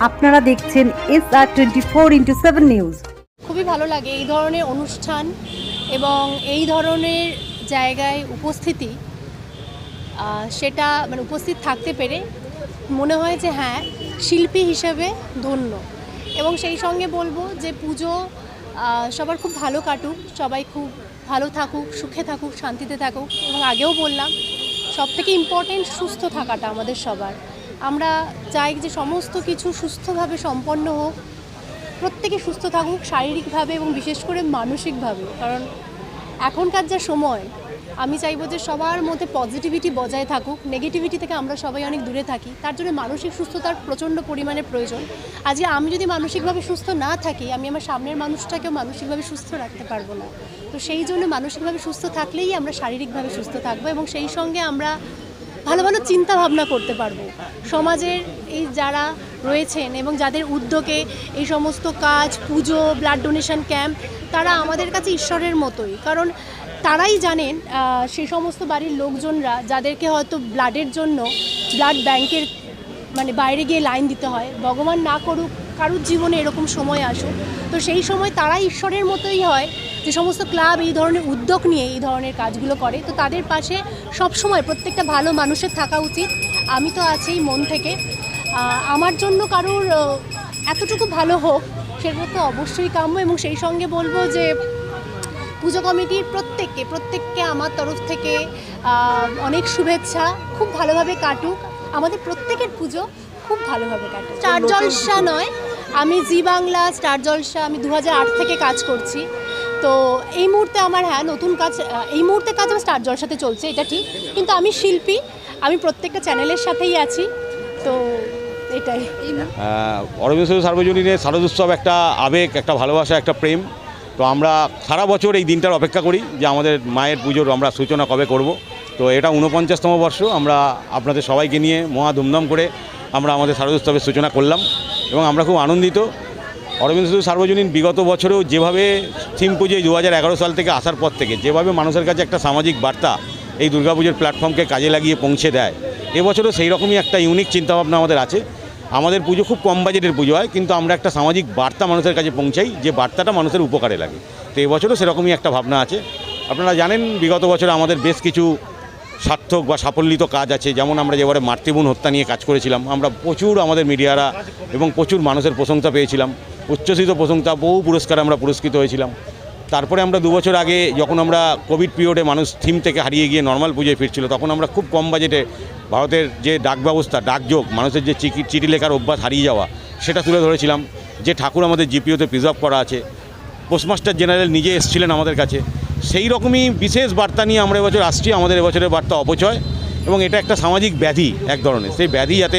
আপনারা দেখছেন SR24x7 news. খুবই ভালো লাগে এই ধরনের অনুষ্ঠান এবং এই ধরনের জায়গায় উপস্থিতি, সেটা মানে উপস্থিত থাকতে পেরে মনে হয় যে হ্যাঁ, শিল্পী হিসেবে ধন্য। এবং সেই সঙ্গে বলবো যে পুজো সবার খুব ভালো কাটুক, সবাই খুব ভালো থাকুক, সুখে থাকুক, শান্তিতে থাকুক। এবং আগেও বললাম, সবথেকে ইম্পর্টেন্ট সুস্থ থাকাটা আমাদের সবার। আমরা চাই যে সমস্ত কিছু সুস্থভাবে সম্পন্ন হোক, প্রত্যেকে সুস্থ থাকুক শারীরিকভাবে এবং বিশেষ করে মানসিকভাবে। কারণ এখনকার যা সময়, আমি চাইবো যে সবার মধ্যে পজিটিভিটি বজায় থাকুক, নেগেটিভিটি থেকে আমরা সবাই অনেক দূরে থাকি। তার জন্য মানসিক সুস্থতার প্রচণ্ড পরিমাণে প্রয়োজন। আজকে আমি যদি মানসিকভাবে সুস্থ না থাকি, আমি আমার সামনের মানুষটাকেও মানসিকভাবে সুস্থ রাখতে পারবো না। তো সেই জন্য মানসিকভাবে সুস্থ থাকলেই আমরা শারীরিকভাবে সুস্থ থাকবো এবং সেই সঙ্গে আমরা ভালো ভালো চিন্তা ভাবনা করতে পারবো। সমাজের এই যারা রয়েছেন এবং যাদের উদ্যোগে এই সমস্ত কাজ, পুজো, ব্লাড ডোনেশন ক্যাম্প, তারা আমাদের কাছে ঈশ্বরের মতোই। কারণ তারাই জানেন সেই সমস্ত বাড়ির লোকজনরা যাদেরকে হয়তো ব্লাডের জন্য ব্লাড ব্যাংকের মানে বাইরে গিয়ে লাইন দিতে হয়। ভগবান না করুক কারুর জীবনে এরকম সময় আসুক, তো সেই সময় তারাই ঈশ্বরের মতোই হয়। যে সমস্ত ক্লাব এই ধরনের উদ্যোগ নিয়ে এই ধরনের কাজগুলো করে, তো তাদের পাশে সবসময় প্রত্যেকটা ভালো মানুষের থাকা উচিত। আমি তো আছেই মন থেকে। আমার জন্য কারুর এতটুকু ভালো হোক সেটা তো অবশ্যই কাম্য। এবং সেই সঙ্গে বলবো যে পুজো কমিটির প্রত্যেককে আমার তরফ থেকে অনেক শুভেচ্ছা। খুব ভালোভাবে কাটুক, আমাদের প্রত্যেকের পুজো খুব ভালোভাবে কাটুক। স্টার জলসা নয়, আমি জি বাংলা স্টার জলসা আমি 2008 থেকে কাজ করছি। তো এই মুহূর্তে আমার নতুন কাজ, এই মুহূর্তে কাজ আমার স্টার জলসাতে চলছে, এটা ঠিক। কিন্তু আমি শিল্পী, আমি প্রত্যেকটা চ্যানেলের সাথেই আছি। তো এটাই। অরবিন্দ সেতু সার্বজনীনের শারদোৎসব একটা আবেগ, একটা ভালোবাসা, একটা প্রেম। তো আমরা সারা বছর এই দিনটার অপেক্ষা করি যে আমাদের মায়ের পুজোর আমরা সূচনা কবে করব। তো এটা 49তম বর্ষ। আমরা আপনাদের সবাইকে নিয়ে মহা ধুমধাম করে আমরা আমাদের শারদোৎসবের সূচনা করলাম এবং আমরা খুব আনন্দিত। অরবিন্দ সেতু সার্বজনীন বিগত বছরেও যেভাবে থিম পুজোয় 2011 সাল থেকে আসার পর থেকে যেভাবে মানুষের কাছে একটা সামাজিক বার্তা এই দুর্গাপুজোর প্ল্যাটফর্মকে কাজে লাগিয়ে পৌঁছে দেয়, এবছরও সেই রকমই একটা ইউনিক চিন্তাভাবনা আমাদের আছে। আমাদের পুজো খুব কম বাজেটের পুজো হয়, কিন্তু আমরা একটা সামাজিক বার্তা মানুষের কাছে পৌঁছাই, যে বার্তাটা মানুষের উপকারে লাগে। তো এবছরও সেরকমই একটা ভাবনা আছে। আপনারা জানেন বিগত বছরে আমাদের বেশ কিছু সার্থক বা সাফল্যিত কাজ আছে। যেমন আমরা যেবারে মাতৃবোন হত্যা নিয়ে কাজ করেছিলাম, আমরা প্রচুর আমাদের মিডিয়ারা এবং প্রচুর মানুষের প্রশংসা পেয়েছিলাম, উচ্ছ্বসিত প্রশংসা, বহু পুরস্কারে আমরা পুরস্কৃত হয়েছিলাম। তারপরে আমরা 2 বছর আগে যখন আমরা কোভিড পিরিয়ডে মানুষ থিম থেকে হারিয়ে গিয়ে নর্মাল পুজোয় ফিরছিল, তখন আমরা খুব কম বাজেটে ভারতের যে ডাক ব্যবস্থা, ডাকযোগ, মানুষের যে চিঠি লেখার অভ্যাস হারিয়ে যাওয়া, সেটা তুলে ধরেছিলাম। যে ঠাকুর আমাদের জিপিওতে প্রিজার্ভ করা আছে, পোস্টমাস্টার জেনারেল নিজে এসেছিলেন আমাদের কাছে। সেই রকমই বিশেষ বার্তা নিয়ে আমরা এবছর আসছি। আমাদের এবছরের বার্তা অপচয়, এবং এটা একটা সামাজিক ব্যাধি এক ধরনের। সেই ব্যাধি যাতে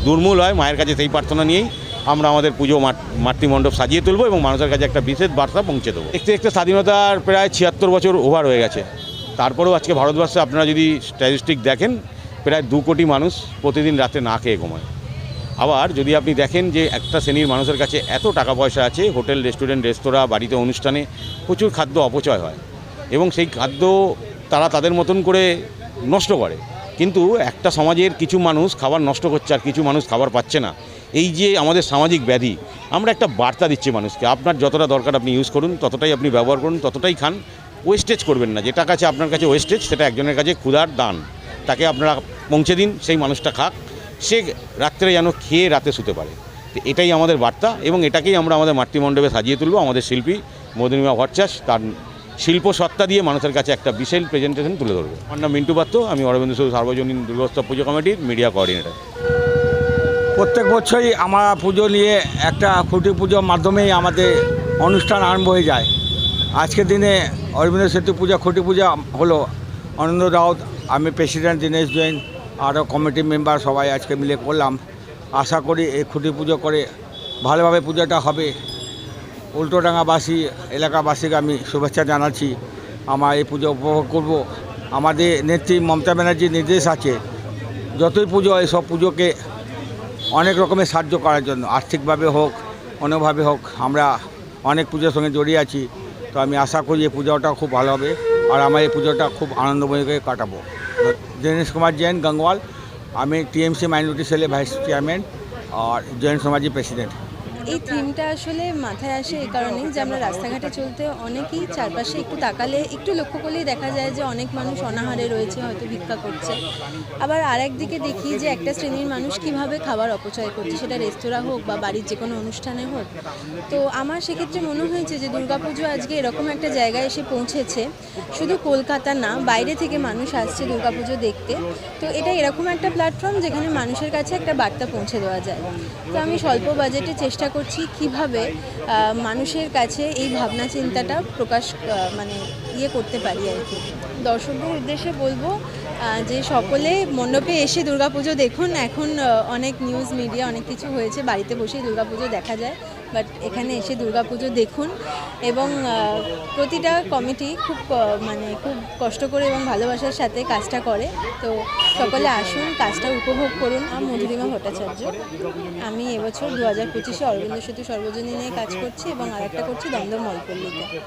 দুর্মূল হয়, মায়ের কাছে সেই প্রার্থনা নিয়েই আমরা আমাদের পুজো মাতৃমণ্ডপ সাজিয়ে তুলব এবং মানুষের কাছে একটা বিশেষ বার্তা পৌঁছে দেবো। দেখতে দেখতে স্বাধীনতার প্রায় 76 বছর ওভার হয়ে গেছে। তারপরেও আজকে ভারতবর্ষে আপনারা যদি স্ট্যাটিস্টিক দেখেন, প্রায় 2 কোটি মানুষ প্রতিদিন রাতে না খেয়ে ঘুমায়। আবার যদি আপনি দেখেন যে একটা শ্রেণীর মানুষের কাছে এত টাকা পয়সা আছে, হোটেল, রেস্টুরেন্ট, রেস্তোরাঁ, বাড়িতে অনুষ্ঠানে প্রচুর খাদ্য অপচয় হয় এবং সেই খাদ্য তারা তাদের মতন করে নষ্ট করে। কিন্তু একটা সমাজের কিছু মানুষ খাবার নষ্ট করছে আর কিছু মানুষ খাবার পাচ্ছে না। এই যে আমাদের সামাজিক ব্যাধি, আমরা একটা বার্তা দিচ্ছি মানুষকে, আপনার যতটা দরকার আপনি ইউজ করুন, ততটাই আপনি ব্যবহার করুন, ততটাই খান, ওয়েস্টেজ করবেন না। যেটা কাছে আপনার কাছে ওয়েস্টেজ, সেটা একজনের কাছে ক্ষুধার দান, তাকে আপনারা পৌঁছে দিন, সেই মানুষটা খাক, সে রাত্রে যেন খেয়ে রাতে শুতে পারে। তো এটাই আমাদের বার্তা এবং এটাকেই আমরা আমাদের মাতৃমণ্ডপে সাজিয়ে তুলব। আমাদের শিল্পী মধুরিমা ভট্টাচার্য তার শিল্প সত্তা দিয়ে মানুষের কাছে একটা বিশেষ প্রেজেন্টেশন তুলে ধরবে। আমার নাম মিন্টু পাত্র, আমি অরবিন্দ সেতু সার্বজনীন দুর্গোৎসব পুজো কমিটির মিডিয়া কোঅর্ডিনেটর। প্রত্যেক বছরই আমরা পুজো নিয়ে একটা খুঁটি পুজোর মাধ্যমেই আমাদের অনুষ্ঠান আরম্ভ হয়ে যায়। আজকের দিনে অরবিন্দ সেতু পূজা, খুঁটি পূজা হলো। আনন্দ রাউত, আমি প্রেসিডেন্ট দীনেশ জৈন, আরও কমিটি মেম্বার সবাই আজকে মিলে করলাম। আশা করি এই খুঁটি পুজো করে ভালোভাবে পুজোটা হবে। উল্টোডাঙ্গাবাসী, এলাকাবাসীকে আমি শুভেচ্ছা জানাচ্ছি। আমরা এই পুজো উপভোগ করব। আমাদের নেত্রী মমতা ব্যানার্জির নির্দেশ আছে, যতই পুজো হয় সব পুজোকে অনেক রকমের সাহায্য করার জন্য, আর্থিকভাবে হোক, অন্যভাবে হোক। আমরা অনেক পুজোর সঙ্গে জড়িয়ে আছি। তো আমি আশা করি এই পুজোটা খুব ভালো হবে আর আমার এই পুজোটা খুব আনন্দময় করে কাটাবো। দীনেশ কুমার জৈন, গঙ্গওয়াল। আমি টিএমসি মাইনরিটি সেলের ভাইস চেয়ারম্যান আর জৈন সমাজের প্রেসিডেন্ট। এই থিমটা আসলে মাথায় আসে এই কারণেই যে আমরা রাস্তাঘাটে চলতে অনেকেই চারপাশে একটু তাকালে একটু লক্ষ্য করলেই দেখা যায় যে অনেক মানুষ অনাহারে রয়েছে, হয়তো ভিক্ষা করছে। আবার আর একদিকে দেখি যে একটা শ্রেণীর মানুষ কিভাবে খাবার অপচয় করছে, সেটা রেস্তোরাঁ হোক বা বাড়ির যে কোনো অনুষ্ঠানে হোক। তো আমার সেক্ষেত্রে মনে হয়েছে যে দুর্গাপুজো আজকে এরকম একটা জায়গায় এসে পৌঁছেছে, শুধু কলকাতা না, বাইরে থেকে মানুষ আসছে দুর্গাপুজো দেখতে। তো এটা এরকম একটা প্ল্যাটফর্ম যেখানে মানুষের কাছে একটা বার্তা পৌঁছে দেওয়া যায়। তো আমি স্বল্প বাজেটে চেষ্টা করছি কিভাবে মানুষের কাছে এই ভাবনা চিন্তাটা প্রকাশ করতে পারি আর কি। দর্শকদের উদ্দেশ্যে বলবো যে সকলে মণ্ডপে এসে দুর্গাপুজো দেখুন। এখন অনেক নিউজ মিডিয়া অনেক কিছু হয়েছে, বাড়িতে বসেই দুর্গাপুজো দেখা যায়, বাট এখানে এসে দুর্গাপুজো দেখুন। এবং প্রতিটা কমিটি খুব কষ্ট করে এবং ভালোবাসার সাথে কাজটা করে। তো সকলে আসুন, কাজটা উপভোগ করুন। আমি মধুরিমা ভট্টাচার্য, আমি এবছর 2025-এ অরবিন্দ সেতু সর্বজনীন নিয়ে কাজ করছি এবং আরেকটা করছি দমদম মলপল্লীতে।